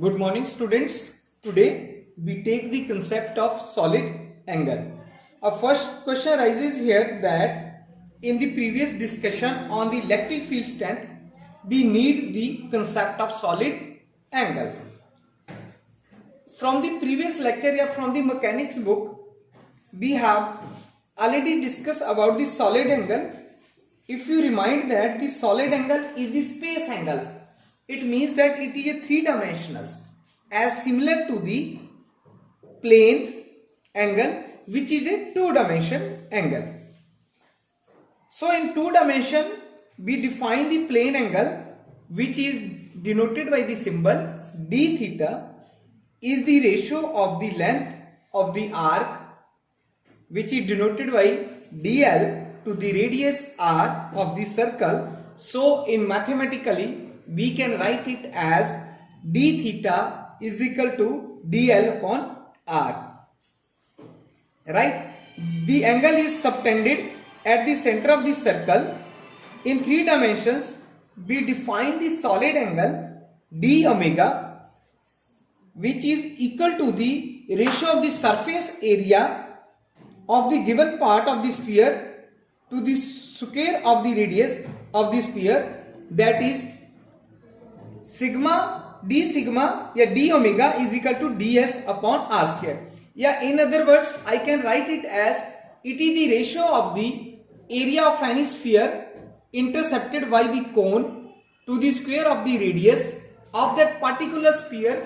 Good morning students. Today we take the concept of solid angle. Our first question arises here that in the previous discussion on the electric field strength we need the concept of solid angle. From the previous lecture or from the mechanics book we have already discussed about the solid angle. If you remind that the solid angle is the space angle, it means that it is a three-dimensional as similar to the plane angle which is a two-dimension angle. So in two dimension we define the plane angle which is denoted by the symbol d theta is the ratio of the length of the arc which is denoted by dl to the radius r of the circle. So in mathematically we can write it as d theta is equal to dl upon r. Right? The angle is subtended at the center of the circle. In three dimensions we define the solid angle d omega which is equal to the ratio of the surface area of the given part of the sphere to the square of the radius of the sphere, that is sigma d sigma या d omega is equal to ds upon r square. Yeah, in other words I can write it as it is the ratio of the area of any sphere intercepted by the cone to the square of the radius of that particular sphere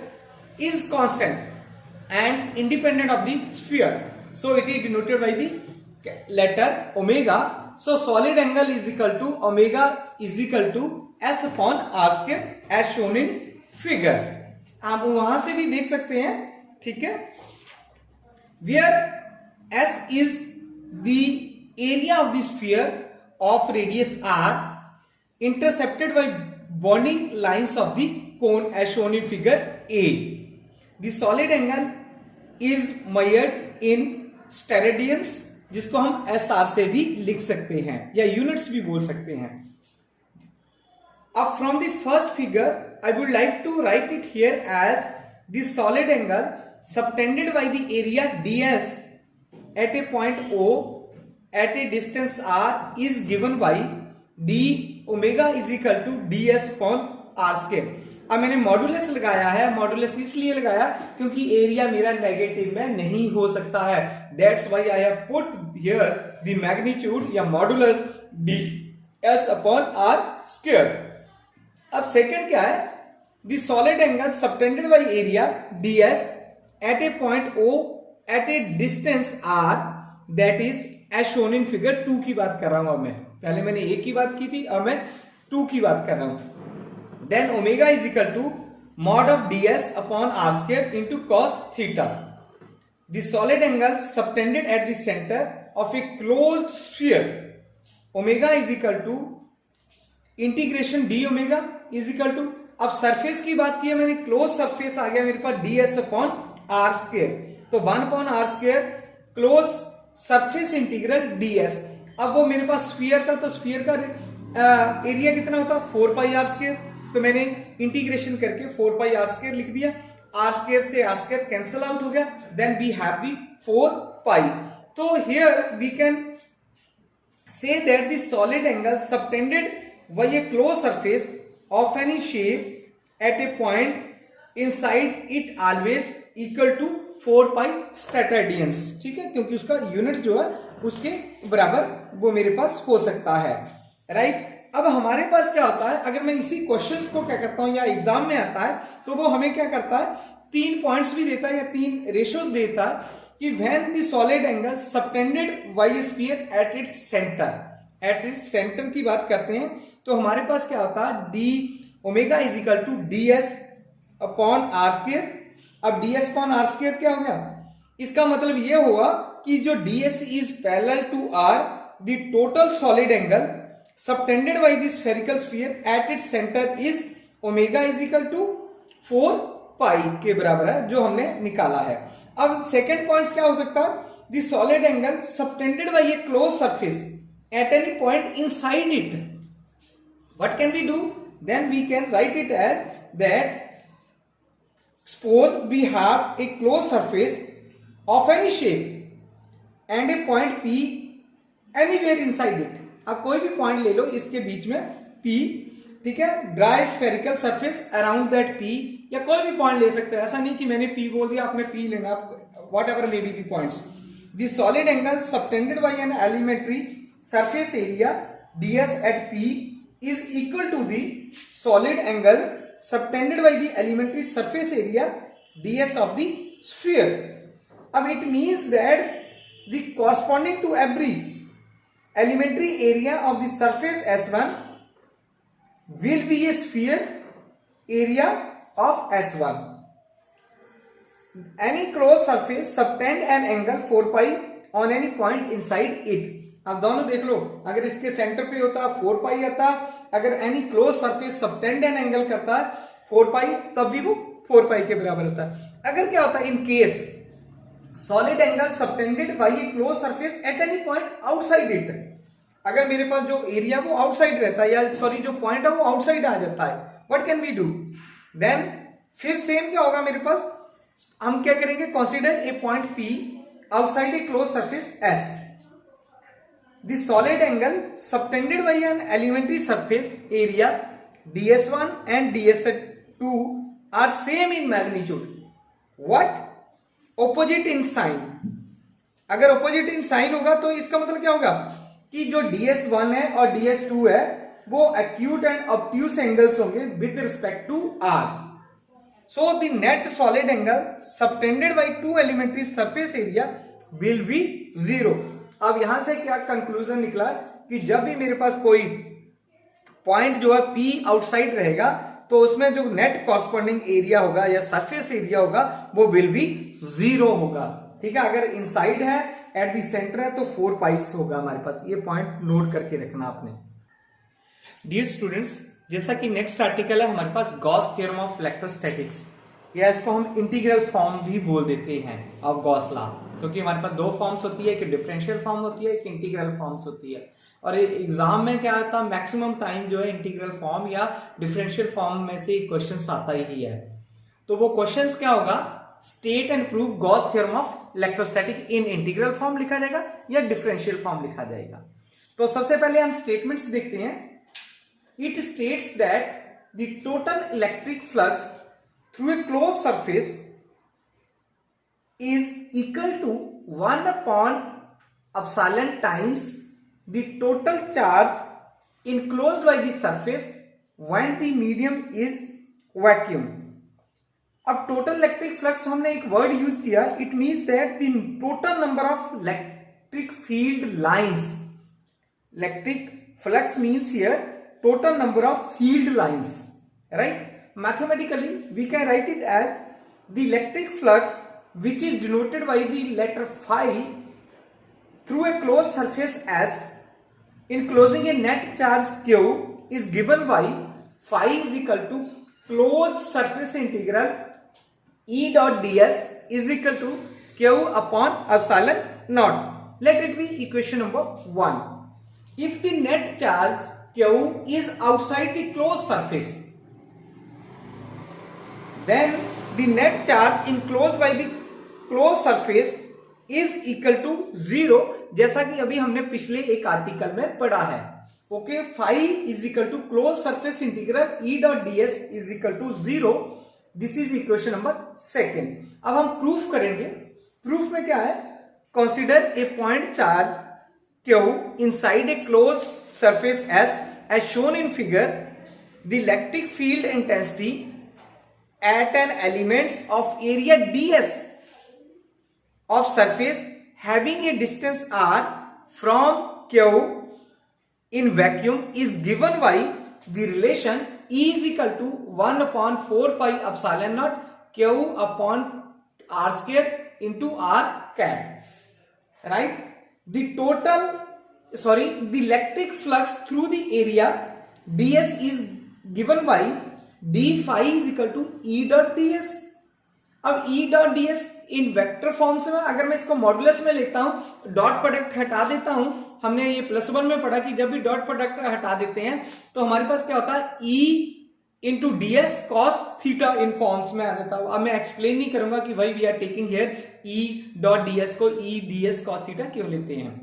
is constant and independent of the sphere. So it is denoted by the letter omega. So solid angle is equal to omega is equal to s upon r square as shown in figure. आप वहां से भी देख सकते हैं, ठीक है, where s is the area of the sphere of radius r intercepted by bonding lines of the cone as shown in figure A. The solid angle is measured in स्टेरेडियंस जिसको हम SR से भी लिख सकते हैं या यूनिट्स भी बोल सकते हैं. अब from the first figure I would like to write it here as the solid angle subtended by the area ds at a point O at a distance r is given by d omega is equal to ds upon r square. अब मैंने modulus लगाया है, modulus इसलिए लगाया क्योंकि area मेरा negative में नहीं हो सकता है. That's why I have put here the magnitude या modulus ds upon r square. अब सेकंड क्या है, the solid angle subtended by area ds at a point O at a distance r that is as shown in figure 2 की बात कर रहा हूं. अब मैं पहले मैंने a की बात की थी, अब मैं 2 की बात कर रहा हूं. Then omega is equal to mod of ds upon r square into cos theta. The solid angle subtended at the center of a closed sphere. Omega is equal to integration d omega is equal to, अब surface की बात की है मैंने, close surface आ गया मेरे पास ds upon r square. तो 1 upon r square close surface integral ds. अब वो मेरे पास स्फीयर था तो स्फीयर का एरिया कितना होता है 4 पाई r square. तो मैंने इंटीग्रेशन करके 4 पाई r स्क्वायर लिख दिया, r स्क्वायर से r स्क्वायर कैंसिल आउट हो गया, then we have the 4 pi. तो here we can say that the solid angle subtended by a close surface of any shape at a point inside it always equal to 4 pi steradians. ठीक है, क्योंकि उसका unit जो है उसके बराबर वो मेरे पास हो सकता है. राइट. अब हमारे पास क्या होता है, अगर मैं इसी क्वेश्चंस को क्या करता हूं या एग्जाम में आता है तो वो हमें क्या करता है, 3 पॉइंट्स भी देता है या 3 रेशियोज देता है कि when the solid angle subtended by A sphere at its centre, at its centre की बात करते हैं तो हमारे पास क्या होता है d omega is equal to ds upon r square. अब ds अपॉन r स्क्वायर क्या हो गया, इसका मतलब ये हुआ कि जो ds is parallel to r, the total solid angle subtended by the spherical sphere at its center is omega is equal to 4 pi के बराबर है जो हमने निकाला है. अब सेकेंड पॉइंट क्या हो सकता है, the solid angle subtended by a closed surface at any point inside it. What can we do? Then we can write it as that Suppose we have a closed surface of any shape and a point P anywhere inside it. अब कोई भी point ले लो इसके बीच में P, ठीक है, dry spherical surface around that P, या कोई भी पॉइंट ले सकते हो, ऐसा नहीं कि मैंने P बोल दिया आपने P लेना, whatever may be the points. The solid angle subtended by an elementary surface area ds at P is equal to the solid angle subtended by the elementary surface area ds of the sphere. अब it means that the corresponding to every elementary area of the surface S1 will be a sphere area of S1. Any closed surface subtend an angle 4 pi on any point inside it. अब दोनों देख लो, अगर इसके centre पे होता 4 पाई आता, अगर any close surface subtend an angle करता 4 पाई, तब भी वो 4 पाई के बराबर होता है. अगर क्या होता है in case solid angle subtended by a close surface at any point outside it, अगर मेरे पास जो एरिया वो आउटसाइड रहता है, या सॉरी जो पॉइंट है वो आउटसाइड आ जाता है, what can we do then? फिर सेम क्या होगा मेरे पास, हम क्या करेंगे, consider a point P outside a close surface S. The solid angle subtended by an elementary surface area ds1 and ds2 are same in magnitude. What? Opposite in sign. अगर opposite in sign होगा तो इसका मतलब क्या होगा कि जो ds1 है और ds2 है वो acute and obtuse angles होंगे with respect to r. So the net solid angle subtended by two elementary surface area will be 0. अब यहां से क्या कंक्लूजन निकला कि जब भी मेरे पास कोई पॉइंट जो है P आउटसाइड रहेगा तो उसमें जो नेट कॉरस्पॉन्डिंग एरिया होगा या सरफेस एरिया होगा वो विल बी 0 होगा. ठीक है, अगर इनसाइड है एट द सेंटर है तो 4 पाइस होगा हमारे पास. ये पॉइंट नोट करके रखना आपने. डियर स्टूडेंट्स, जैसा कि नेक्स्ट आर्टिकल है हमारे पास गॉस थ्योरम ऑफ इलेक्ट्रोस्टैटिक्स, या इसको हम इंटीग्रल फॉर्म भी बोल देते हैं ऑफ गॉस लॉ, क्योंकि हमारे पास दो फॉर्म्स होती है, एक डिफरेंशियल फॉर्म होती है, एक इंटीग्रल फॉर्म्स होती है. और एग्जाम में क्या आता है, मैक्सिमम टाइम जो है इंटीग्रल फॉर्म या डिफरेंशियल फॉर्म में से क्वेश्चंस आता ही है. तो वो क्वेश्चंस क्या होगा, state and prove Gauss theorem of electrostatic in integral form लिखा जाएगा या डिफरेंशियल फॉर्म लिखा जाएगा. तो सबसे पहले हम स्टेटमेंट्स देखते हैं. It states that the total electric flux through a closed surface is equal to 1 upon epsilon times the total charge enclosed by the surface when the medium is vacuum. अब total electric flux हमने एक word use किया, it means that the total number of electric field lines. Electric flux means here total number of field lines, right? Mathematically, we can write it as the electric flux which is denoted by the letter phi through a closed surface S enclosing a net charge Q is given by phi is equal to closed surface integral E dot ds is equal to Q upon epsilon naught. Let it be equation number 1. If the net charge Q is outside the closed surface, then the net charge enclosed by the closed surface is equal to 0, जैसा कि अभी हमने पिछले एक article में पढ़ा है. Okay, phi is equal to close surface integral E dot D S is equal to 0. This is equation number 2. अब हम प्रूफ करेंगे. प्रूफ में क्या है, consider a point charge Q inside a close surface S as shown in figure. The electric field intensity at an elements of area ds of surface having a distance r from q in vacuum is given by the relation E is equal to 1 upon 4 pi epsilon naught q upon r square into r cap, right? The electric flux through the area ds is given by d phi is equal to E dot ds. अब E dot ds इन vector form से अगर मैं इसको modulus में लेता हूं, dot product हटा देता हूं, हमने ये +1 में पढ़ा कि जब भी डॉट प्रोडक्ट हटा देते हैं तो हमारे पास क्या होता है, E into ds cos theta इन फॉर्म्स में आ जाता है। अब मैं एक्सप्लेन नहीं करूंगा कि भाई we are taking here e dot ds को e ds cos थीटा क्यों लेते हैं।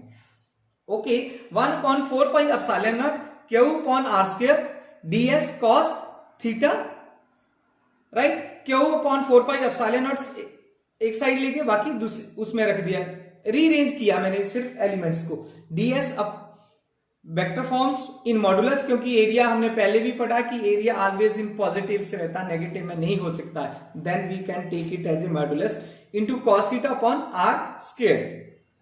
Okay, 1/4 pi epsilon naught q अपॉन r square ds cos theta, right. q upon 4 pi epsilon naught एक साइड लेके बाकी दूसरी उसमें रख दिया, रीअरेंज किया मैंने सिर्फ एलिमेंट्स को। ds अब वेक्टर फॉर्म्स इन मॉडुलस, क्योंकि एरिया हमने पहले भी पढ़ा कि एरिया ऑलवेज इन पॉजिटिव से रहता है, नेगेटिव में नहीं हो सकता है। Then we can take it as a modulus into cos theta upon r square,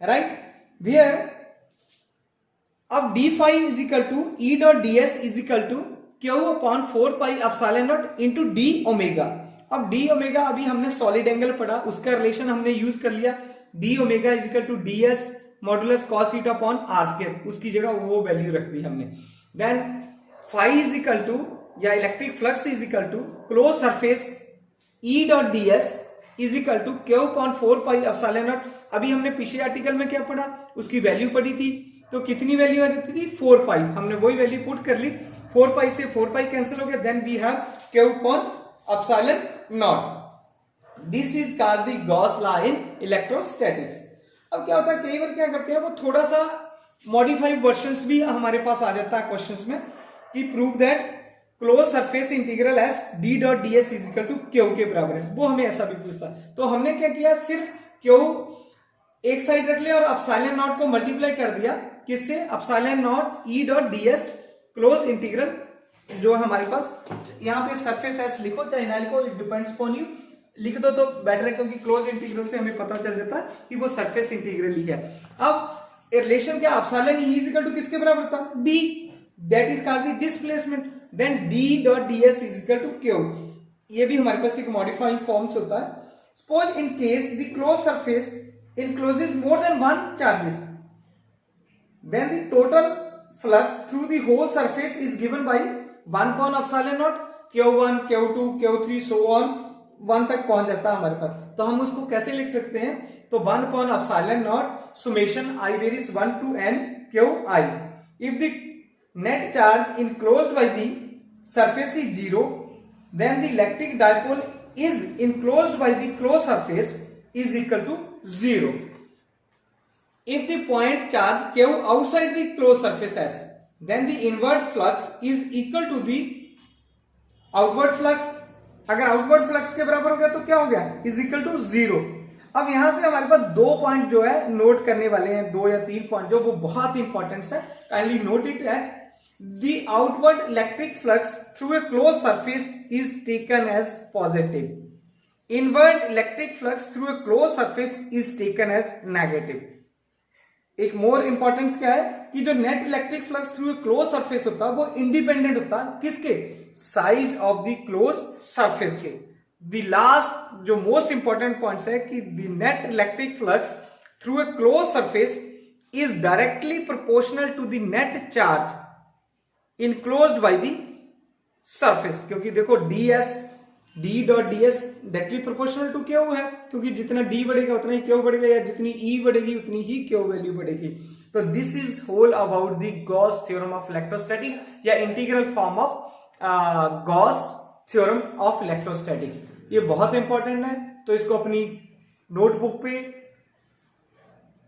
right. Where अब d phi is equal to e dot ds is equal to q upon 4 pi epsilon naught into d omega. अब d omega अभी हमने solid angle पढ़ा, उसका relation हमने use कर लिया, d omega is equal to ds modulus cos theta upon r square, उसकी जगह वो वैल्यू रख दी हमने। Then phi is equal to या electric flux is equal to close surface E dot ds is equal to q upon 4 pi epsilon naught. अभी हमने पिछले आर्टिकल में क्या पढ़ा, उसकी वैल्यू पढ़ी थी, तो कितनी वैल्यू आ जाती थी 4 पाई, हमने वही वैल्यू पुट कर ली, 4 पाई से 4 पाई कैंसिल हो गया, then we have q upon epsilon naught. This is called the Gauss law in electrostatics. अब क्या होता है, कई बार क्या करते हैं वो थोड़ा सा मॉडिफाइड वर्जन्स भी हमारे पास आ जाता है क्वेश्चंस में कि prove that close surface integral S d dot ds is equal to q के बराबर है, वो हमें ऐसा भी पूछता है। तो हमने क्या किया, सिर्फ q एक साइड रख लिया और एप्सिलॉन नॉट को मल्टीप्लाई कर दिया, किससे, epsilon not e dot ds close integral जो है हमारे पास, यहाँ पे सरफेस एस लिखो चाहे ना लिखो, इट डिपेंड्स अपॉन यू, लिख दो तो बेटर है, क्योंकि क्लोज इंटीग्रल से हमें पता चल जाता है कि वो सरफेस इंटीग्रल ही है। अब रिलेशन क्या, epsilon E is equal to किसके बराबर था, d, that is called the displacement. Then d dot ds is equal to q, ये भी हमारे पास एक मॉडिफाइंग फॉर्म्स होता है। Suppose in case the close surface encloses more than one charges, then the total flux through the whole surface is given by 1 upon epsilon naught q1 q2 q3 so on 1 तक पहुंच जाता है हमारे पास। तो हम उसको कैसे लिख सकते हैं, तो 1 upon epsilon naught summation I varies 1 to n qi। if the net charge enclosed by the surface is 0, then the electric dipole is enclosed by the closed surface is equal to 0 if the point charge q outside the closed surface s, then the inward flux is equal to the outward flux। अगर outward flux के बराबर हो गया तो क्या हो गया, is equal to 0। अब यहां से हमारे पास 2 पॉइंट जो है नोट करने वाले हैं, 2 या 3 पॉइंट जो वो बहुत इंपॉर्टेंट है, kindly note it at the outward electric flux through a close surface is taken as positive, inward electric flux through a close surface is taken as negative. एक मोर इंपॉर्टेंस क्या है कि जो net electric flux through a close surface होता है वो independent होता है किसके, size of the close surface के। द लास्ट जो मोस्ट इंपॉर्टेंट पॉइंट्स है कि the net electric flux through a close surface is directly proportional to the net charge enclosed by the surface, क्योंकि देखो d dot ds directly proportional to q है, क्योंकि जितना d बढ़ेगा उतना ही q बढ़ेगा, या जितनी e बढ़ेगी उतनी ही q वैल्यू बढ़ेगी। तो this is whole about the Gauss theorem of electrostatics या integral form of Gauss theorem of electrostatics. ये बहुत इंपॉर्टेंट है, तो इसको अपनी नोटबुक पे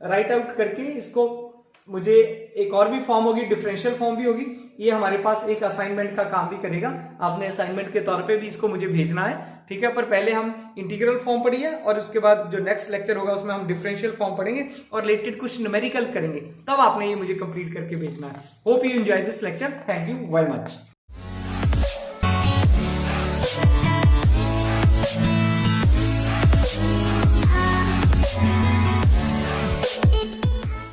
राइट आउट करके इसको, मुझे एक और भी फॉर्म होगी, डिफरेंशियल फॉर्म भी होगी, ये हमारे पास एक असाइनमेंट का काम भी करेगा, आपने असाइनमेंट के तौर पे भी इसको मुझे भेजना है, ठीक है। पर पहले हम इंटीग्रल फॉर्म पढ़िए और उसके बाद जो नेक्स्ट लेक्चर होगा उसमें हम डिफरेंशियल फॉर्म पढ़ेंगे और रिलेटेड कुछ न्यूमेरिकल करेंगे, तब आपने ये मुझे कंप्लीट करके भेजना है। Hope you enjoy this lecture, thank you very much.